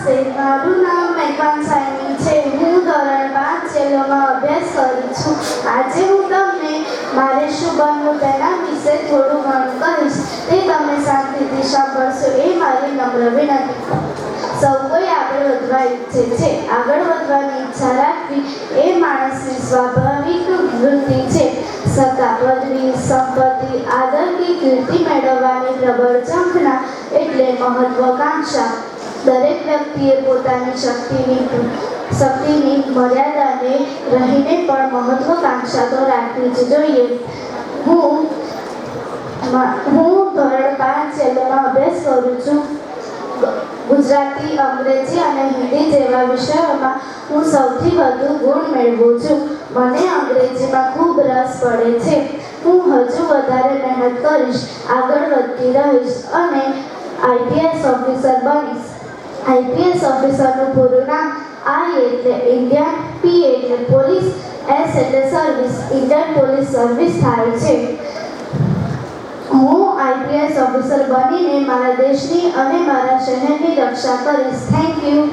નમસ્તે, મારું નામ મહેકવાન સાયની છે. હું ધોરણ 5 જેલોમાં અભ્યાસ કરું છું. આજે હું તમને મારે શું બનવું તેના વિશે થોડું ઘણું કહીશ. તે તમે શાંતિથી સાંભળશો એ મારી નમ્ર વિનંતી. સૌ કોઈ આગળ વધવા ઈચ્છે છે. આગળ વધવાની ઈચ્છા રાખવી એ માણસની સ્વાભાવિક વૃત્તિ છે. સત્તા, પદવી, સંપત્તિ, આદર કે કીર્તિ મેળવવાની પ્રબળ ઝંખના એટલે મહત્વાકાંક્ષા. દરેક વ્યક્તિએ પોતાની શક્તિની મર્યાદાને રહીને પણ મહત્વાકાંક્ષા તો રાખવી જ જોઈએ. હું ધોરણ 5 જેલોમાં અભ્યાસ કરું છું. ગુજરાતી, અંગ્રેજી અને હિન્દી જેવા વિષયોમાં હું સૌથી વધુ ગુણ મેળવું છું. મને અંગ્રેજીમાં ખૂબ રસ પડે છે. હું હજુ વધારે મહેનત કરીશ, આગળ વધતી રહીશ અને IPS ઓફિસર બનીશ. IPS ઓફિસરનું પૂરું નામ I એટલે ઇન્ડિયન, P એટલે પોલીસ, S એટલે સર્વિસ, ઇન્ડિયન પોલીસ સર્વિસ થાય છે. હું IPS ઓફિસર બનીને મારા દેશની અને મારા શહેરની રક્ષા કરીશ. Thank you.